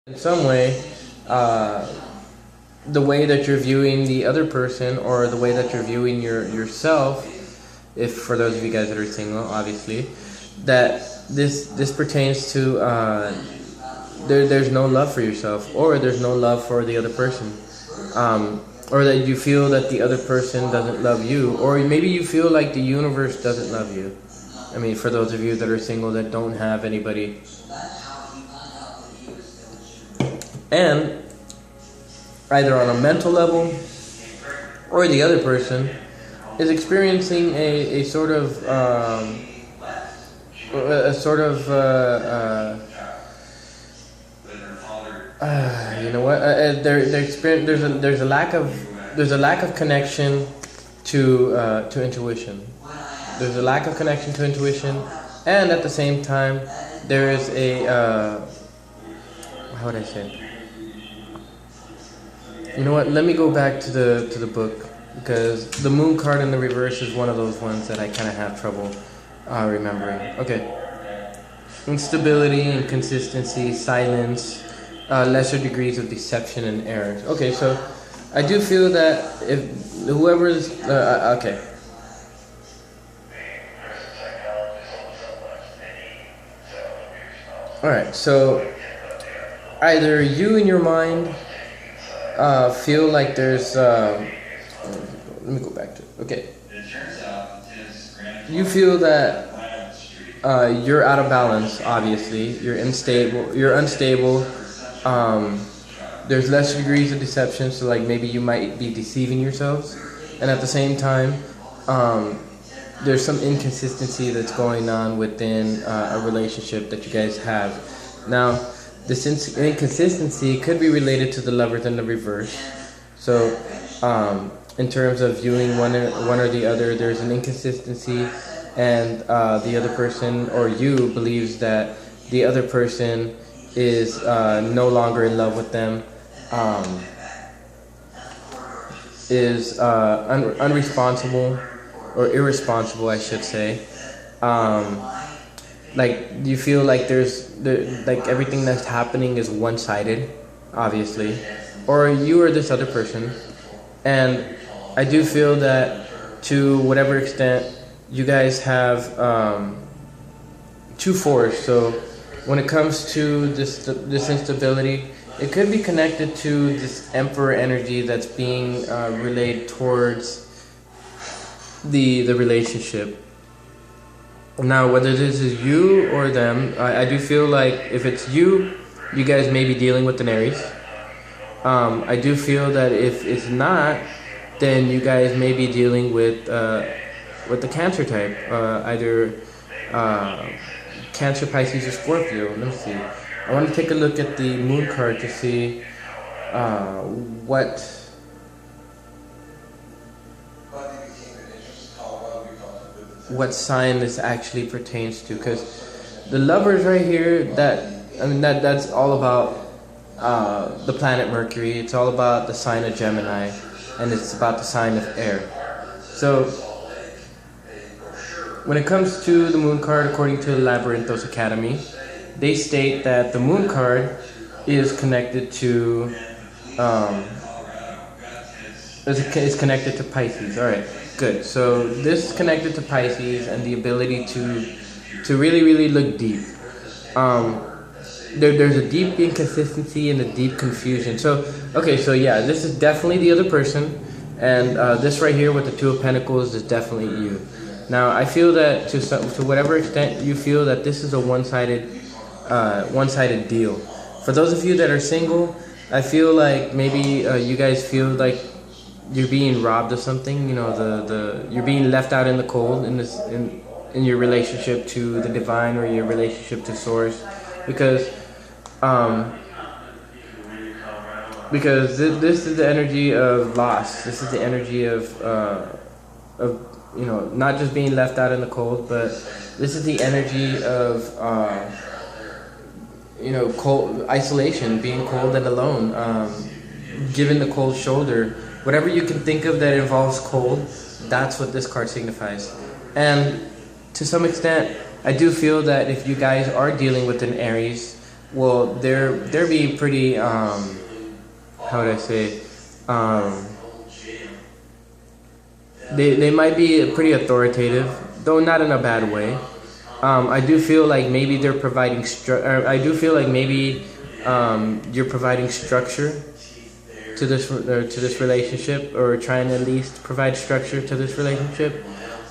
in some way, the way that you're viewing the other person, or the way that you're viewing yourself, if for those of you guys that are single, obviously, that this pertains to there's no love for yourself, or there's no love for the other person, or that you feel that the other person doesn't love you, or maybe you feel like the universe doesn't love you. I mean, for those of you that are single that don't have anybody. And either on a mental level, or the other person is experiencing a sort of you know what? There's a lack of connection to intuition. There's a lack of connection to intuition, and at the same time, there is a how would I say? You know what? Let me go back to the book, because the moon card in the reverse is one of those ones that I kind of have trouble remembering. Okay. Instability, inconsistency, silence, lesser degrees of deception and errors. Okay, so I do feel that if whoever's okay. All right, so either you in your mind feel like there's let me go back to it. Okay, you feel that you're out of balance. Obviously, you're unstable. There's less degrees of deception, so like maybe you might be deceiving yourselves, and at the same time, there's some inconsistency that's going on within a relationship that you guys have. Now, this inconsistency could be related to the Lovers in the reverse. So, in terms of viewing one or the other, there's an inconsistency, and the other person or you believes that the other person is no longer in love with them, is unresponsible or irresponsible, I should say. Like you feel like like everything that's happening is one-sided, obviously, or you or this other person. And I do feel that to whatever extent you guys have two fours. So when it comes to this instability, it could be connected to this Emperor energy that's being relayed towards the relationship. Now, whether this is you or them, I do feel like if it's you guys may be dealing with an Aries. I do feel that if it's not, then you guys may be dealing with the Cancer type, either Cancer, Pisces, or Scorpio. Let me see. I want to take a look at the moon card to see what sign this actually pertains to, because the Lovers right here, that's all about the planet Mercury. It's all about the sign of Gemini, and it's about the sign of air. So when it comes to the moon card, according to Labyrinthos Academy, they state that the moon card is connected to is connected to Pisces. All right, good. So this is connected to Pisces and the ability to really look deep. There's a deep inconsistency and a deep confusion. So okay, so yeah, this is definitely the other person, and this right here with the Two of Pentacles is definitely you. Now I feel that to whatever extent you feel that this is a one-sided deal. For those of you that are single, I feel like maybe you guys feel like you're being robbed of something. You know, you're being left out in the cold in your relationship to the divine, or your relationship to source, because this is the energy of loss. This is the energy of you know, not just being left out in the cold, but this is the energy of you know, cold isolation, being cold and alone, given the cold shoulder. Whatever you can think of that involves cold, that's what this card signifies. And to some extent, I do feel that if you guys are dealing with an Aries, well, they're being pretty, how would I say, um, they might be pretty authoritative, though not in a bad way. I do feel like maybe they're providing I do feel like maybe you're providing structure to this relationship, or trying to at least provide structure to this relationship,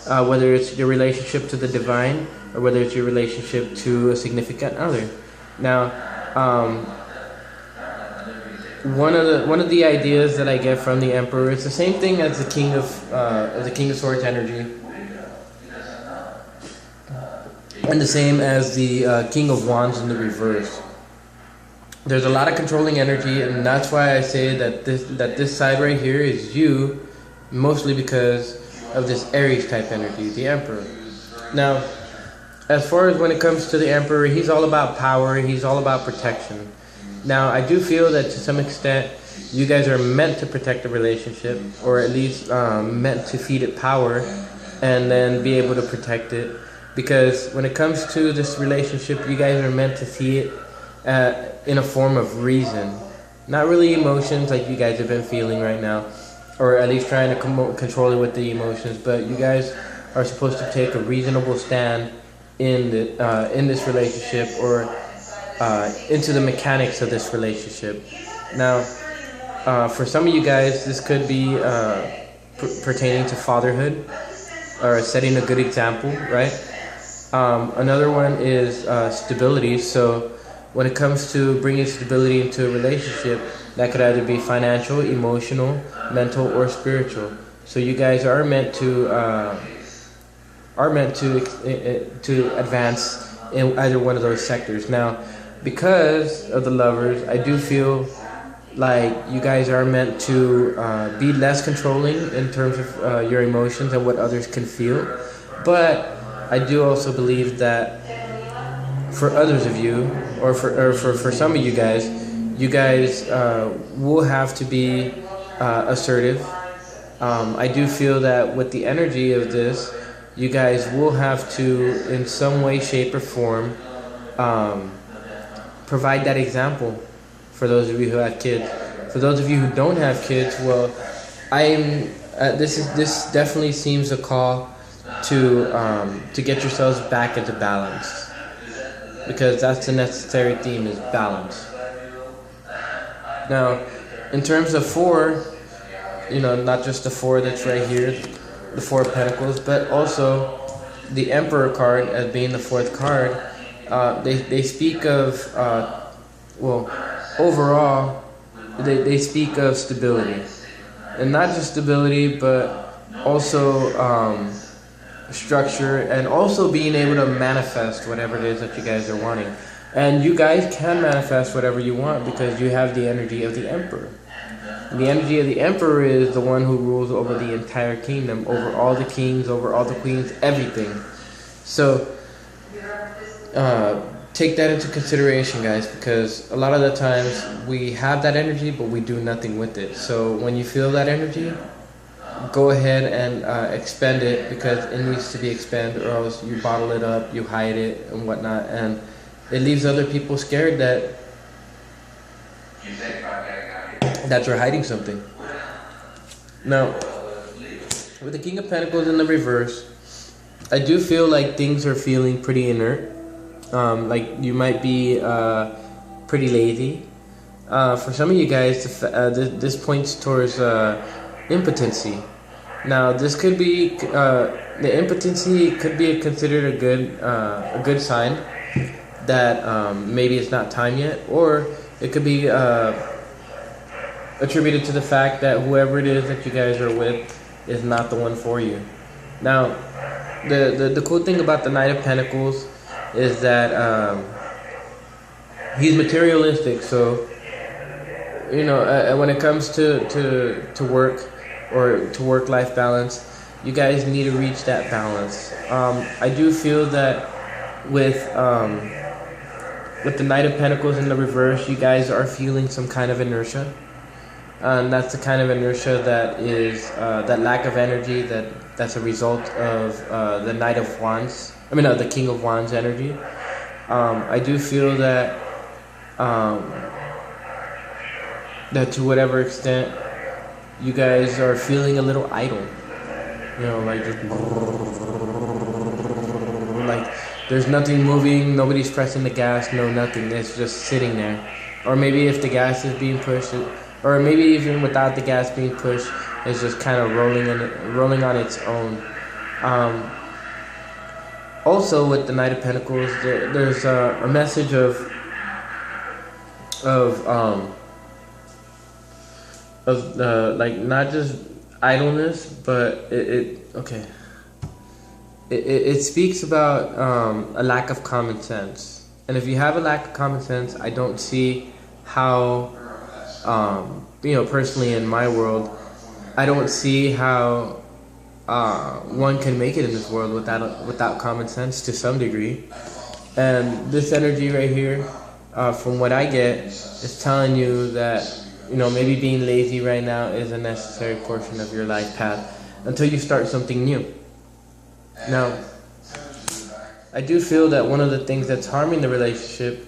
whether it's your relationship to the divine or whether it's your relationship to a significant other. Now, one of the ideas that I get from the Emperor is the same thing as the King of Swords energy, and the same as the King of Wands in the reverse. There's a lot of controlling energy, and that's why I say that this side right here is you, mostly because of this Aries type energy, the Emperor. Now, as far as when it comes to the Emperor, he's all about power, he's all about protection. Now, I do feel that to some extent, you guys are meant to protect the relationship, or at least meant to feed it power, and then be able to protect it. Because when it comes to this relationship, you guys are meant to see it in a form of reason, not really emotions like you guys have been feeling right now, or at least trying to control it with the emotions. But you guys are supposed to take a reasonable stand in this relationship, or into the mechanics of this relationship. Now, for some of you guys, this could be pertaining to fatherhood, or setting a good example, right? Another one is stability. So when it comes to bringing stability into a relationship, that could either be financial, emotional, mental, or spiritual. So you guys are meant to advance in either one of those sectors. Now, because of the Lovers, I do feel like you guys are meant to be less controlling in terms of your emotions and what others can feel. But I do also believe that for others of you, or for some of you guys will have to be assertive. I do feel that with the energy of this, you guys will have to, in some way, shape, or form, provide that example for those of you who have kids. For those of you who don't have kids, well, this definitely seems a call to get yourselves back into balance, because that's the necessary theme, is balance. Now, in terms of 4, not just the 4 that's right here, the 4 of Pentacles, but also the Emperor card as being the 4th card. They speak of, overall, they speak of stability. And not just stability, but also structure, and also being able to manifest whatever it is that you guys are wanting. And you guys can manifest whatever you want because you have the energy of the Emperor. The energy of the Emperor is the one who rules over the entire kingdom, over all the kings, over all the queens, everything. So take that into consideration, guys, because a lot of the times we have that energy, but we do nothing with it. So when you feel that energy, go ahead and expend it, because it needs to be expended, or else you bottle it up, you hide it, and whatnot, and it leaves other people scared that you're hiding something. Now, with the King of Pentacles in the reverse, I do feel like things are feeling pretty inert. Like you might be pretty lazy. For some of you guys, this points towards impotency. Now, this could be the impotency could be considered a good sign that maybe it's not time yet, or it could be attributed to the fact that whoever it is that you guys are with is not the one for you. Now, the cool thing about the Knight of Pentacles is that he's materialistic. So, when it comes to work, or to work-life balance, you guys need to reach that balance. I do feel that with the Knight of Pentacles in the reverse, you guys are feeling some kind of inertia. And that's the kind of inertia that is that lack of energy that's a result of the Knight of Wands. The King of Wands energy. I do feel that um, that to whatever extent you guys are feeling a little idle. You know, like just like there's nothing moving, nobody's pressing the gas, no nothing. It's just sitting there. Or maybe if the gas is being pushed, or maybe even without the gas being pushed, it's just kind of rolling on its own. Also, with the Knight of Pentacles, there's a message of like not just idleness, but it speaks about a lack of common sense. And if you have a lack of common sense, I don't see how, personally in my world, I don't see how one can make it in this world without common sense to some degree. And this energy right here, from what I get, is telling you that, maybe being lazy right now is a necessary portion of your life path until you start something new. Now, I do feel that one of the things that's harming the relationship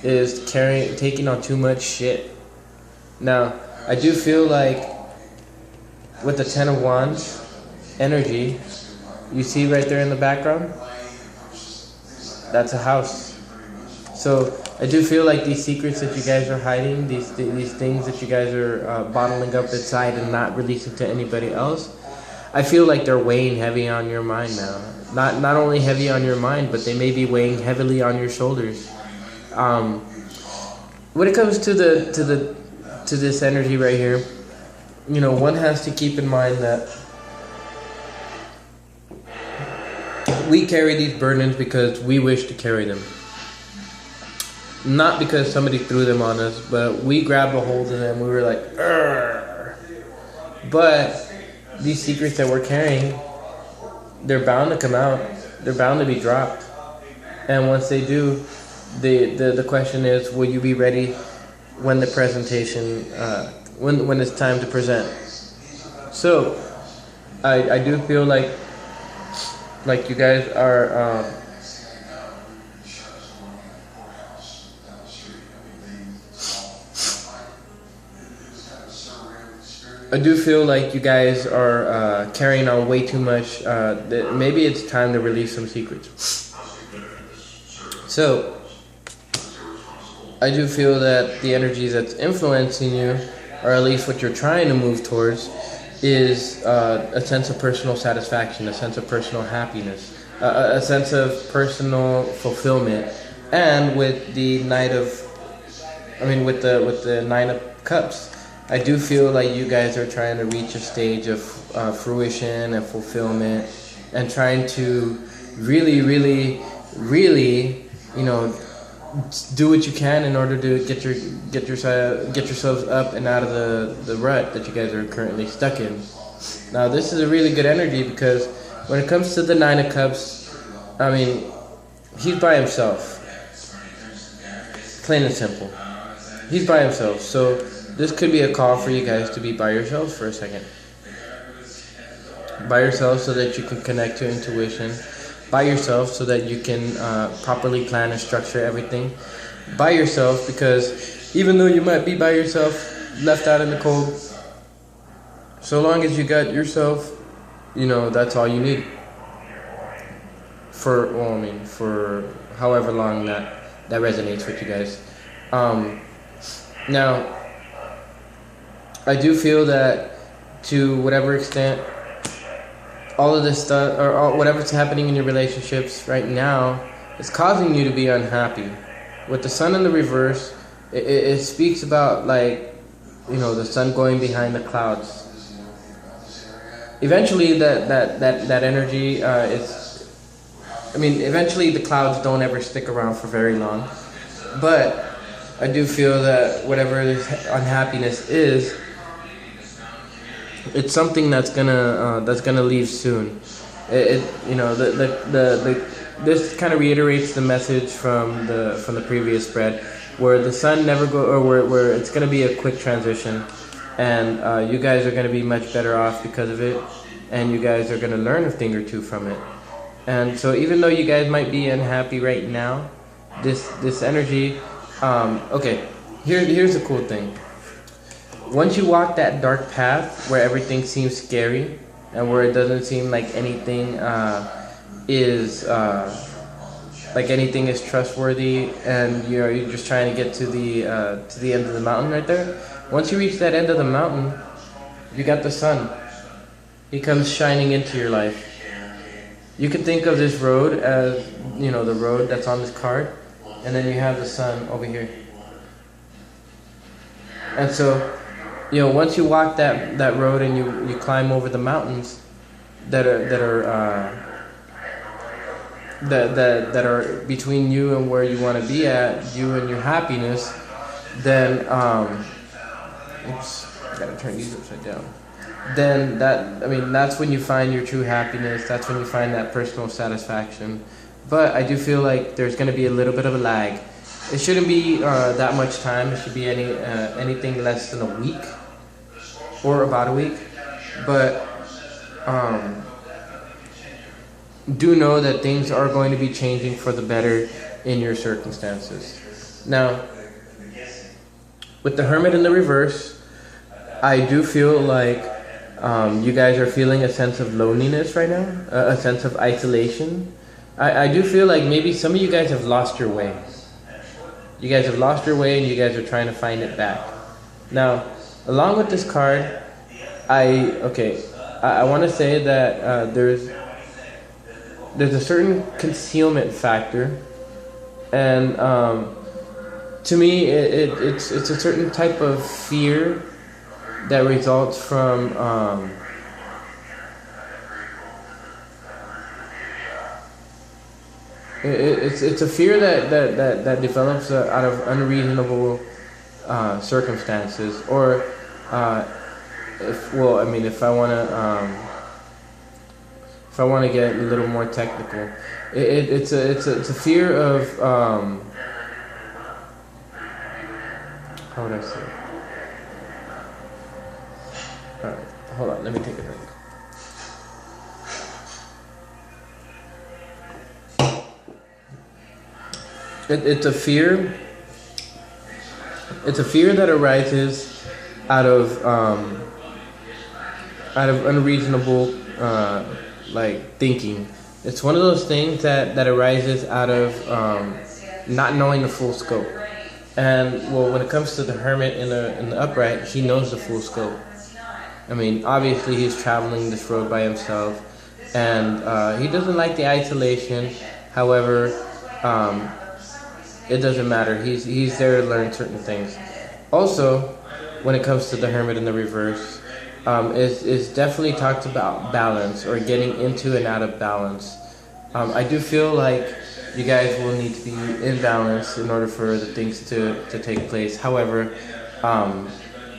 is taking on too much shit. Now, I do feel like with the Ten of Wands energy, you see right there in the background, that's a house. So I do feel like these secrets that you guys are hiding, these things that you guys are bottling up inside and not releasing to anybody else, I feel like they're weighing heavy on your mind now. Not only heavy on your mind, but they may be weighing heavily on your shoulders. When it comes to this energy right here, one has to keep in mind that we carry these burdens because we wish to carry them. Not because somebody threw them on us, but we grabbed a hold of them. We were like, "Arr!" But these secrets that we're carrying, they're bound to come out. They're bound to be dropped. And once they do, the question is, will you be ready when the presentation, when it's time to present? So, I do feel like you guys are, I do feel like you guys are carrying on way too much. Maybe it's time to release some secrets. So, I do feel that the energy that's influencing you, or at least what you're trying to move towards, is a sense of personal satisfaction, a sense of personal happiness, a sense of personal fulfillment. And with the with the Nine of Cups, I do feel like you guys are trying to reach a stage of fruition and fulfillment, and trying to really, really, really, do what you can in order to get yourselves up and out of the rut that you guys are currently stuck in. Now, this is a really good energy because when it comes to the Nine of Cups, he's by himself. Plain and simple. He's by himself. So this could be a call for you guys to be by yourselves for a second. By yourself so that you can connect to intuition. By yourself so that you can properly plan and structure everything. By yourself because even though you might be by yourself, left out in the cold, so long as you got yourself, that's all you need. For however long that resonates with you guys. Now, I do feel that to whatever extent all of this stuff, or whatever's happening in your relationships right now, is causing you to be unhappy. With the Sun in the reverse, it speaks about the sun going behind the clouds. Eventually, that energy eventually the clouds don't ever stick around for very long. But I do feel that whatever this unhappiness is, it's something that's gonna leave soon. This kind of reiterates the message from the previous spread, where the sun never where it's gonna be a quick transition, and you guys are gonna be much better off because of it, and you guys are gonna learn a thing or two from it. And so even though you guys might be unhappy right now, this energy Okay, here's the cool thing. Once you walk that dark path where everything seems scary and where it doesn't seem like anything is anything is trustworthy, and you're just trying to get to the end of the mountain right there. Once you reach that end of the mountain, you got the sun. He comes shining into your life. You can think of this road as, the road that's on this card, and then you have the sun over here. And so, once you walk that road and you climb over the mountains that are between you and where you want to be at, you and your happiness, then oops, I gotta turn these upside down. Then that's when you find your true happiness. That's when you find that personal satisfaction. But I do feel like there's going to be a little bit of a lag. It shouldn't be that much time. It should be anything less than a week or about a week. But do know that things are going to be changing for the better in your circumstances. Now, with the Hermit in the reverse, I do feel like you guys are feeling a sense of loneliness right now, a sense of isolation. I do feel like maybe some of you guys have lost your way. You guys have lost your way and you guys are trying to find it back. Now, along with this card, I want to say that there's a certain concealment factor, and to me it's a certain type of fear that results from it's a fear that develops out of unreasonable circumstances, or if I want to get a little more technical, it's a fear of how would I say it? Alright, hold on, let me take a drink. It's a fear that arises out of unreasonable thinking. It's one of those things that arises out of not knowing the full scope. And when it comes to the Hermit in the upright, he knows the full scope. Obviously he's traveling this road by himself, and he doesn't like the isolation. However, it doesn't matter. He's there to learn certain things. Also, when it comes to the Hermit in the reverse, is definitely talks about balance, or getting into and out of balance. I do feel like you guys will need to be in balance in order for the things to take place. However, I'm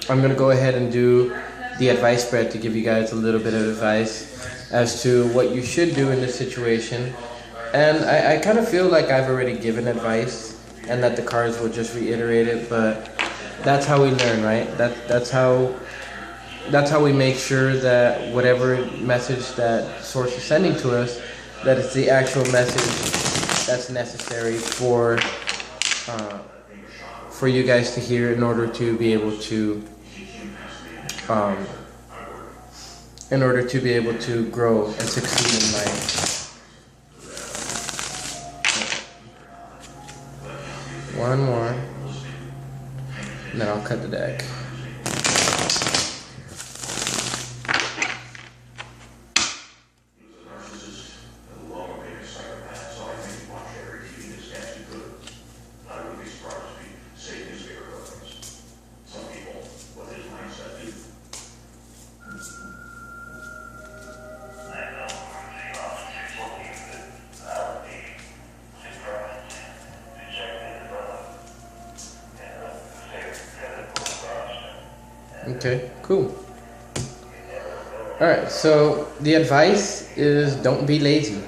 going to go ahead and do the advice spread to give you guys a little bit of advice as to what you should do in this situation. And I kind of feel like I've already given advice, and that the cards will just reiterate it, but that's how we learn, right? That's how we make sure that whatever message that source is sending to us, that it's the actual message that's necessary for you guys to hear in order to be able to grow and succeed in life. One more, and then I'll cut the deck. Okay, cool. Alright, so the advice is don't be lazy.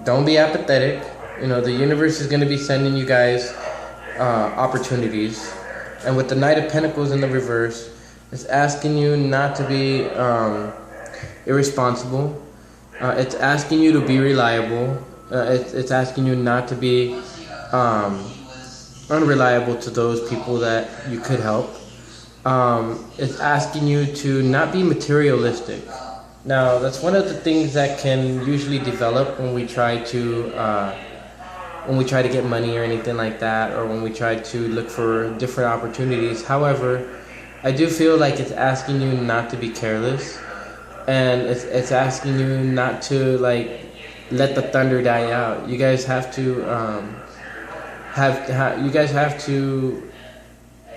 Don't be apathetic. The universe is going to be sending you guys opportunities. And with the Knight of Pentacles in the reverse, it's asking you not to be irresponsible. It's asking you to be reliable. It's asking you not to be unreliable to those people that you could help. It's asking you to not be materialistic. Now, that's one of the things that can usually develop when we try to get money or anything like that, or when we try to look for different opportunities. However, I do feel like it's asking you not to be careless, and it's asking you not to like let the thunder die out. You guys have to you guys have to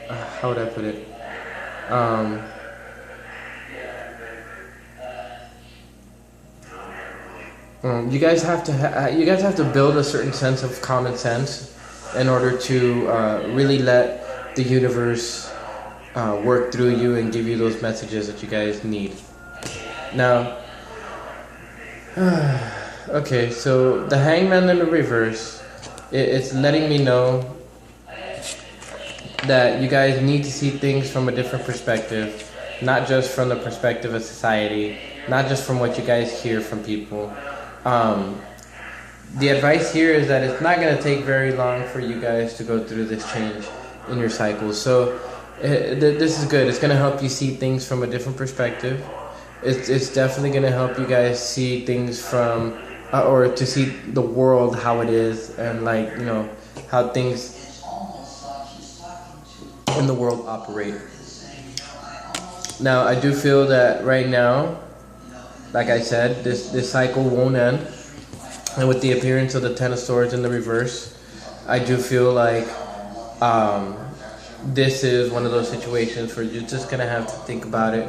how would I put it? You guys have to build a certain sense of common sense in order to really let the universe work through you and give you those messages that you guys need. Now, okay, so the Hangman in the reverse, it's letting me know that you guys need to see things from a different perspective, not just from the perspective of society, not just from what you guys hear from people. The advice here is that it's not going to take very long for you guys to go through this change in your cycles. So this is good. It's going to help you see things from a different perspective. It's definitely going to help you guys see things from, or to see the world how it is, and like, you know, how things in the world operate. Now, I do feel that right now, like I said, this cycle won't end. And with the appearance of the Ten of Swords in the reverse, I do feel like this is one of those situations where you're just going to have to think about it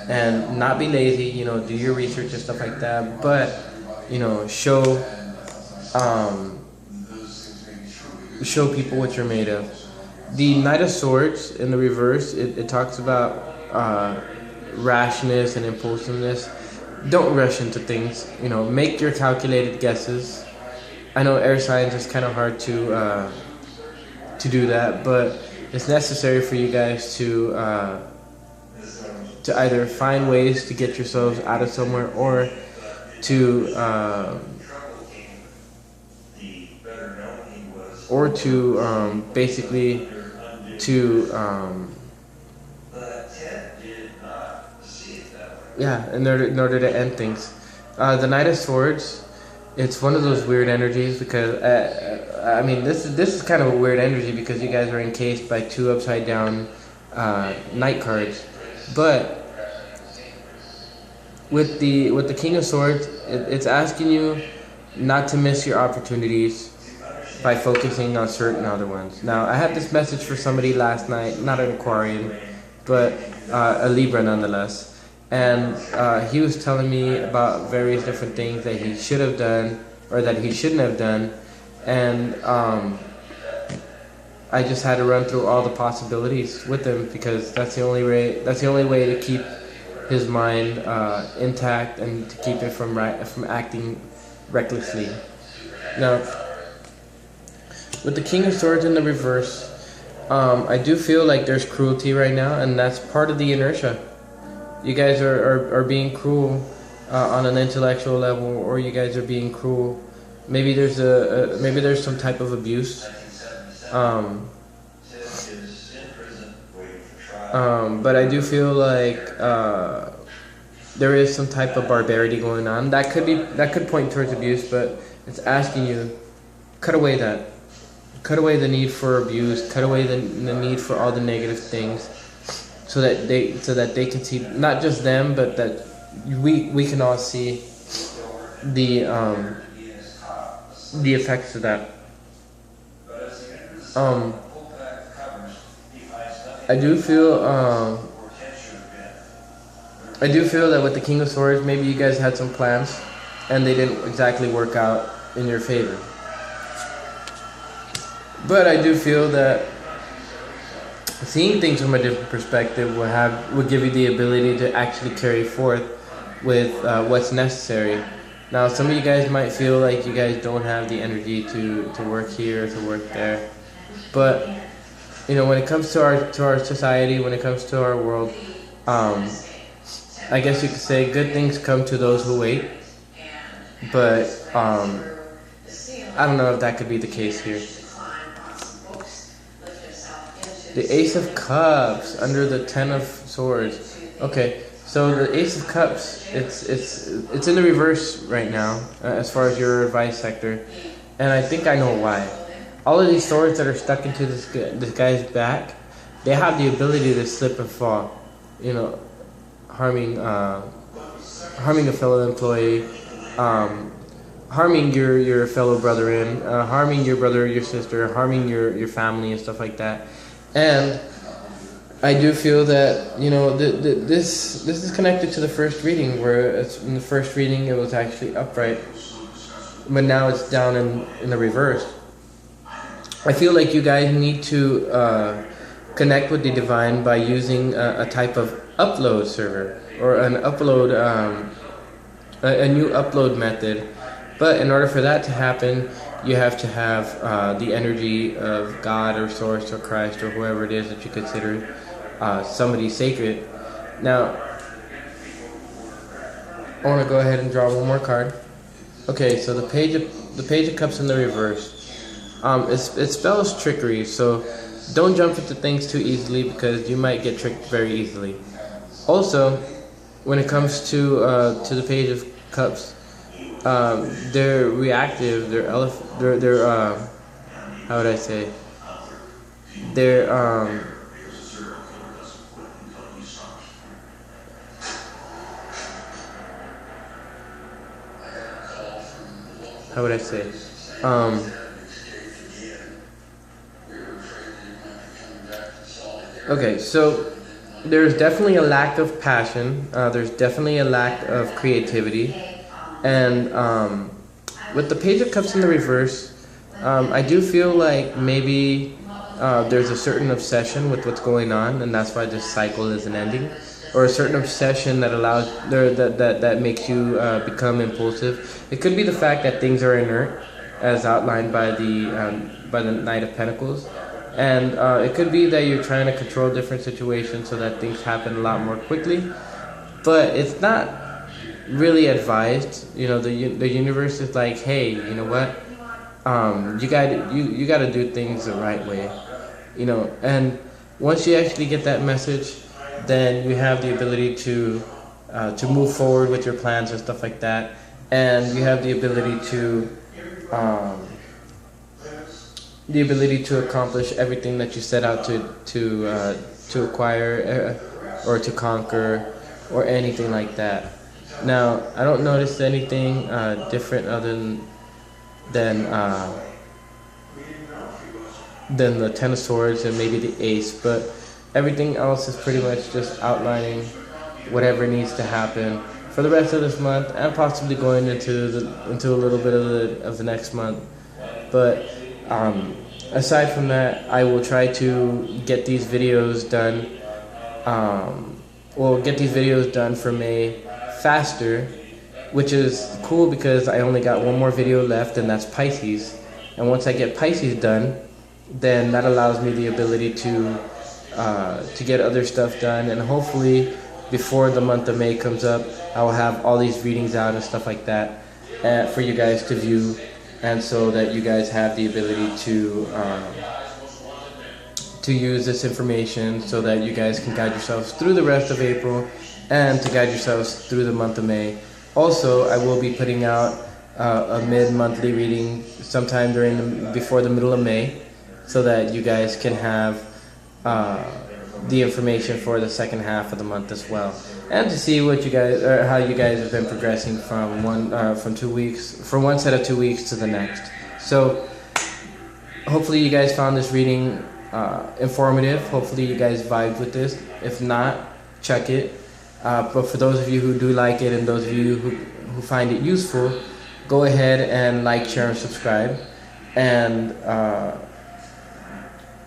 and not be lazy, you know, do your research and stuff like that, but, you know, show people what you're made of. The Knight of Swords in the reverse, it talks about rashness and impulsiveness. Don't rush into things, you know, make your calculated guesses. I know air signs is kind of hard to do that, but it's necessary for you guys to either find ways to get yourselves out of somewhere, or to basically to in order to end things. The Knight of Swords, it's one of those weird energies because I mean this is kind of a weird energy because you guys are encased by two upside down Knight cards, but with the King of Swords, it's asking you not to miss your opportunities by focusing on certain other ones. Now, I had this message for somebody last night, not an Aquarian, but a Libra nonetheless. And he was telling me about various different things that he should have done or that he shouldn't have done. And I just had to run through all the possibilities with him because that's the only way to keep his mind intact and to keep it from acting recklessly. Now, with the King of Swords in the reverse, I do feel like there's cruelty right now, and that's part of the inertia. You guys are being cruel on an intellectual level, or you guys are being cruel. Maybe there's maybe there's some type of abuse. But I do feel like there is some type of barbarity going on. That could point towards abuse, but it's asking you, cut away that. Cut away the need for abuse. Cut away the need for all the negative things, so that they can see, not just them, but that we can all see the effects of that. I do feel that with the King of Swords, maybe you guys had some plans and they didn't exactly work out in your favor. But I do feel that seeing things from a different perspective will give you the ability to actually carry forth with what's necessary. Now, some of you guys might feel like you guys don't have the energy to work here, to work there, but you know, when it comes to our society, when it comes to our world, I guess you could say good things come to those who wait. But I don't know if that could be the case here. The Ace of Cups under the Ten of Swords. Okay, so the Ace of Cups, it's in the reverse right now as far as your advice sector, and I think I know why. All of these swords that are stuck into this guy's back, they have the ability to slip and fall, you know, harming a fellow employee, harming your fellow brethren, harming your brother or your sister, harming your family and stuff like that. And I do feel that, you know, this is connected to the first reading, where in the first reading it was actually upright, but now it's down in the reverse. I feel like you guys need to connect with the divine by using a type of upload server, or an upload, a new upload method. But in order for that to happen, you have to have the energy of God or Source or Christ or whoever it is that you consider somebody sacred. Now, I want to go ahead and draw one more card. Okay, so the Page of Cups in the reverse. It spells trickery, so don't jump into things too easily, because you might get tricked very easily. Also, when it comes to the Page of Cups, they're reactive. They're how would I say? They're how would I say? Okay, so there's definitely a lack of passion. There's definitely a lack of creativity. And with the Page of Cups in the reverse, I do feel like maybe there's a certain obsession with what's going on, and that's why this cycle isn't ending. Or a certain obsession that allows that makes you become impulsive. It could be the fact that things are inert, as outlined by the Knight of Pentacles. And it could be that you're trying to control different situations so that things happen a lot more quickly. But it's not really advised. You know, the universe is like, hey, you know what? You got to do things the right way. You know, and once you actually get that message, then you have the ability to move forward with your plans and stuff like that. And you have the ability to accomplish everything that you set out to acquire or to conquer or anything like that. Now, I don't notice anything different other than the Ten of Swords and maybe the Ace, but everything else is pretty much just outlining whatever needs to happen for the rest of this month, and possibly going into a little bit of the next month. But aside from that, I will try to get these videos done. Get these videos done for May faster, which is cool because I only got one more video left, and that's Pisces. And once I get Pisces done, then that allows me the ability to get other stuff done, and hopefully before the month of May comes up, I will have all these readings out and stuff like that for you guys to view, and so that you guys have the ability to use this information so that you guys can guide yourselves through the rest of April and to guide yourselves through the month of May. Also, I will be putting out a mid-monthly reading sometime before the middle of May, so that you guys can have the information for the second half of the month as well, and to see what you guys or how you guys have been progressing from one set of 2 weeks to the next. So hopefully you guys found this reading informative. Hopefully you guys vibed with this. If not, check it. But for those of you who do like it, and those of you who find it useful, go ahead and like, share, and subscribe. And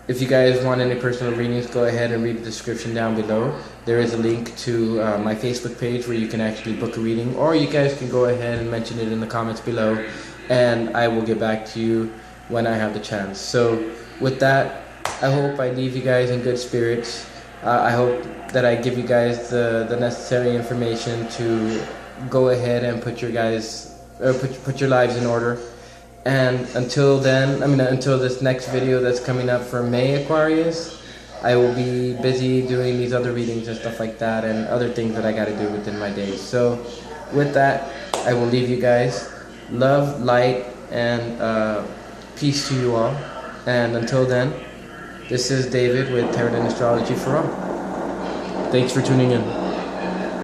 if you guys want any personal readings, go ahead and read the description down below. There is a link to my Facebook page where you can actually book a reading, or you guys can go ahead and mention it in the comments below, and I will get back to you when I have the chance. So with that, I hope I leave you guys in good spirits. I hope that I give you guys the necessary information to go ahead and put your lives in order. And until then, until this next video that's coming up for May, Aquarius, I will be busy doing these other readings and stuff like that, and other things that I got to do within my days. So with that, I will leave you guys. Love, light, and peace to you all. And until then, this is David with Tarot and Astrology for All. Thanks for tuning in.